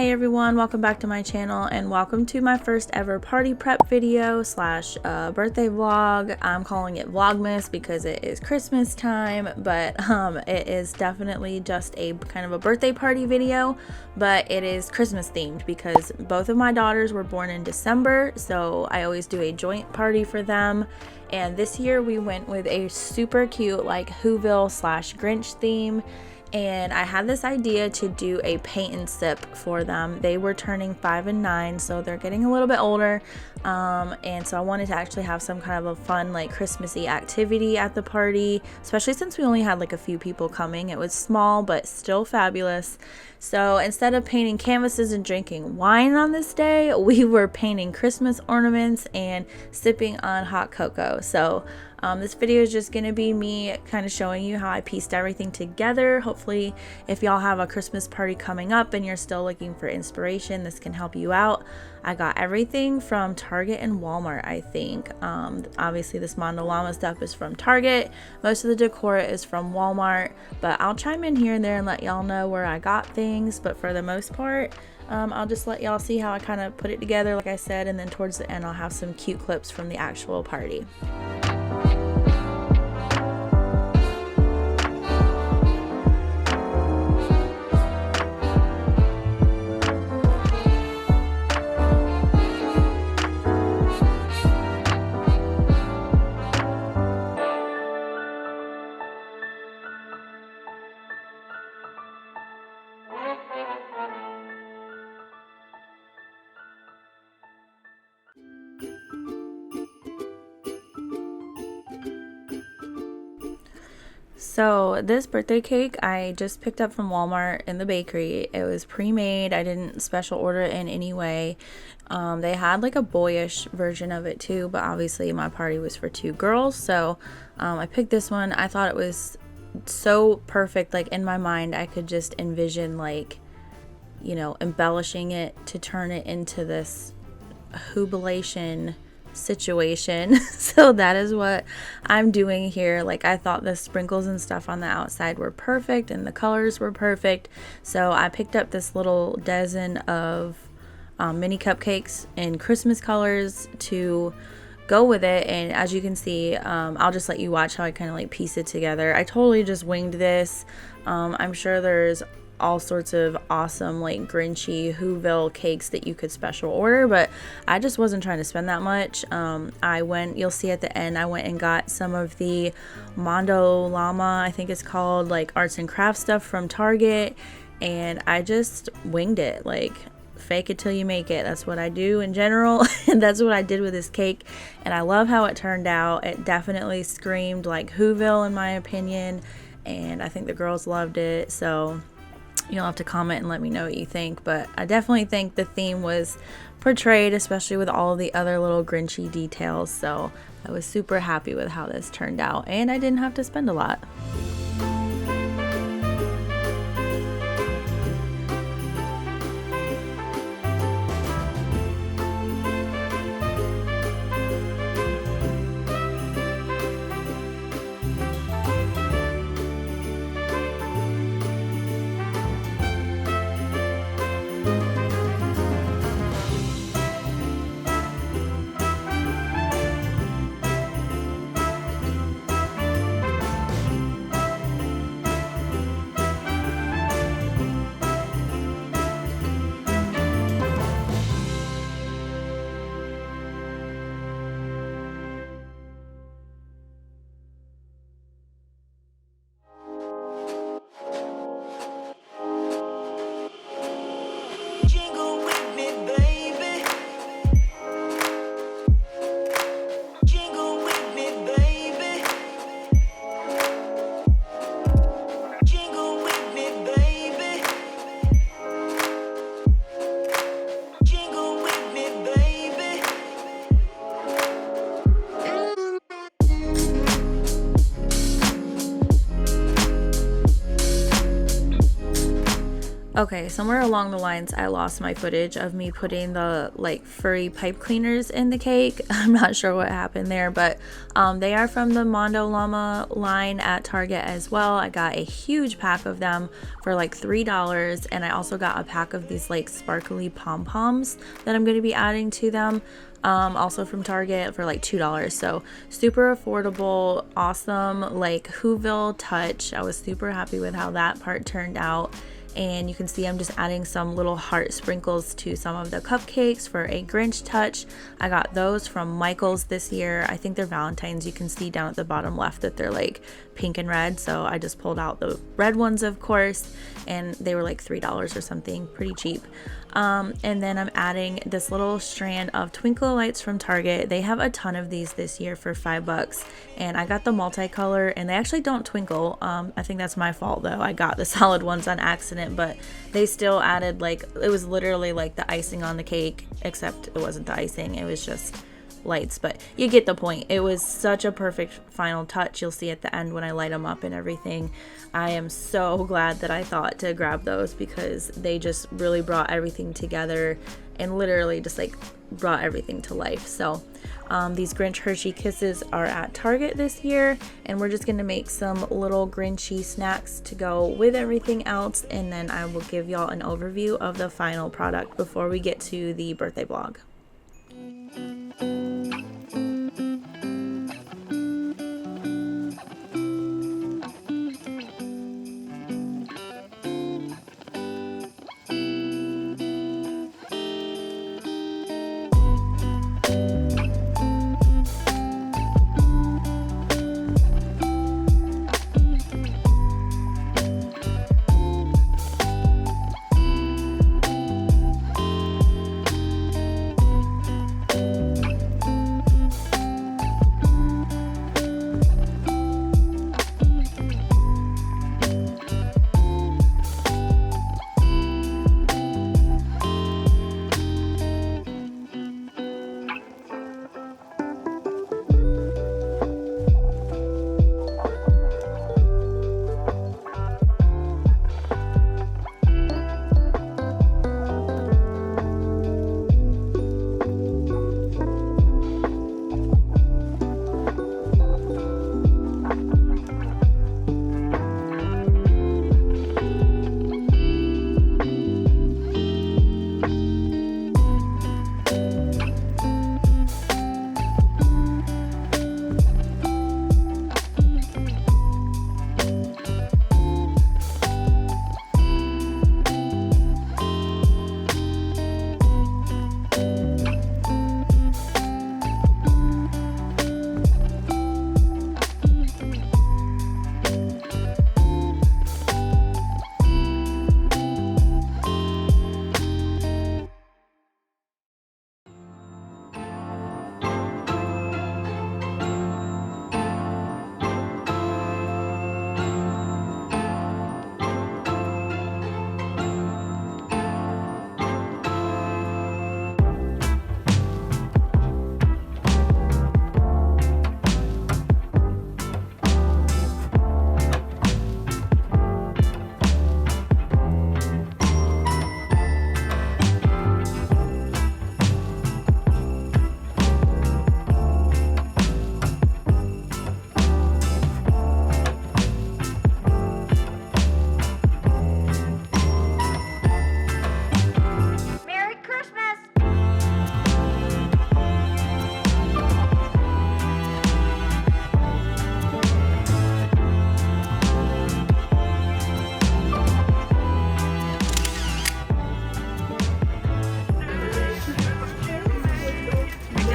Hey everyone, welcome back to my channel and welcome to my first ever party prep video slash birthday vlog. I'm calling it Vlogmas because it is Christmas time, but it is definitely just a kind of a birthday party video, but it is Christmas themed because both of my daughters were born in December, so I always do a joint party for them. And this year we went with a super cute like Whoville slash Grinch theme. And I had this idea to do a paint and sip for them. They were turning 5 and 9, so they're getting a little bit older. And so I wanted to actually have some kind of a fun, like Christmassy activity at the party, especially since we only had like a few people coming. It was small, but still fabulous. So instead of painting canvases and drinking wine on this day, we were painting Christmas ornaments and sipping on hot cocoa. So this video is just going to be me kind of showing you how I pieced everything together. Hopefully, if y'all have a Christmas party coming up and you're still looking for inspiration, this can help you out. I got everything from Target and Walmart, I think. Obviously, this Mondo Llama stuff is from Target. Most of the decor is from Walmart, but I'll chime in here and there and let y'all know where I got things. But for the most part, I'll just let y'all see how I kind of put it together, like I said, and then towards the end, I'll have some cute clips from the actual party. So this birthday cake I just picked up from Walmart in the bakery. It was pre-made. I didn't special order it in any way. They had like a boyish version of it too, but obviously my party was for 2 girls, so I picked this one. I thought it was so perfect. Like in my mind I could just envision, like, you know, embellishing it to turn it into this jubilation situation. So that is what I'm doing here. Like, I thought the sprinkles and stuff on the outside were perfect and the colors were perfect, so I picked up this little dozen of mini cupcakes in Christmas colors to go with it. And as you can see, I'll just let you watch how I kind of like piece it together. I totally just winged this. I'm sure there's all sorts of awesome like Grinchy Whoville cakes that you could special order, but I just wasn't trying to spend that much. You'll see at the end, I went and got some of the Mondo Llama, I think it's called, like arts and crafts stuff from Target, and I just winged it. Like, fake it till you make it. That's what I do in general, and that's what I did with this cake, and I love how it turned out. It definitely screamed like Whoville in my opinion, and I think the girls loved it. So you'll have to comment and let me know what you think, but I definitely think the theme was portrayed, especially with all of the other little Grinchy details. So I was super happy with how this turned out, and I didn't have to spend a lot. Okay, somewhere along the lines I lost my footage of me putting the like furry pipe cleaners in the cake. I'm not sure what happened there, but they are from the Mondo Llama line at Target as well. I got a huge pack of them for like $3, and I also got a pack of these like sparkly pom-poms that I'm going to be adding to them, also from Target for like $2. So super affordable, awesome, like Whoville touch. I was super happy with how that part turned out. And you can see I'm just adding some little heart sprinkles to some of the cupcakes for a Grinch touch. I got those from Michael's this year. I think they're Valentine's. You can see down at the bottom left that they're like pink and red, so I just pulled out the red ones, of course, and they were like $3 or something, pretty cheap. And then I'm adding this little strand of twinkle lights from Target. They have a ton of these this year for $5, and I got the multicolor, and they actually don't twinkle. I think that's my fault though. I got the solid ones on accident, but they still added, like, it was literally like the icing on the cake, except it wasn't the icing, it was just lights, but you get the point. It was such a perfect final touch. You'll see at the end when I light them up and everything. I am so glad that I thought to grab those, because they just really brought everything together and literally just like brought everything to life. So these Grinch Hershey Kisses are at Target this year, and we're just gonna make some little Grinchy snacks to go with everything else, and then I will give y'all an overview of the final product before we get to the birthday vlog.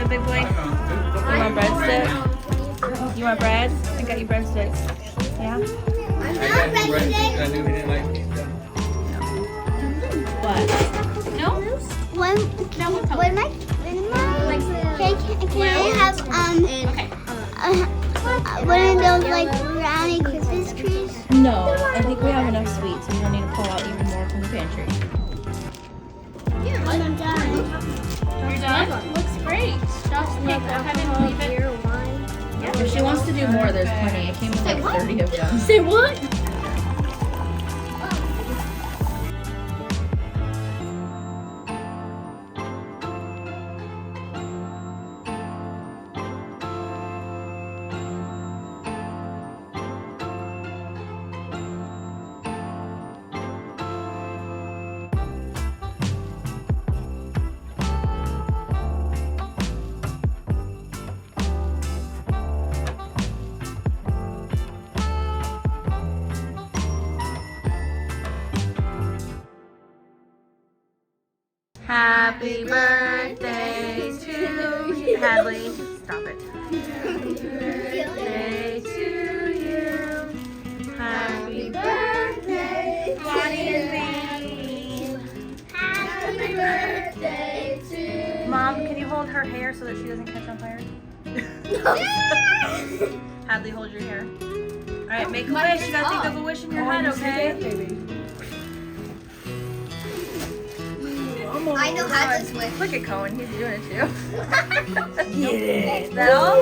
Big boy? You want breadstick? You want bread? I got you breadsticks. Yeah? I got breadsticks. I knew he didn't like pizza. What? No? When my can I have one of those like brownie Christmas trees? No, I think we have enough sweets. We don't need to pull out even more from the pantry. Yeah, I'm done. You're done? Looks great. Just take, go ahead and leave it. Yeah, if she wants to do more, there's plenty. I came with like 30 of them. Say what? Happy birthday to you. Hadley, stop it. Birthday to you. Happy birthday, Bonnie and Babe. Happy birthday to Mom, can you hold her hair so that she doesn't catch on fire? Hadley, hold your hair. All right, make a wish. You gotta think of a wish in your head, okay? I know how this works. Look at Cohen, he's doing it too. Get it. Is that all?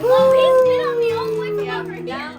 Oh, he's good on the old one over here.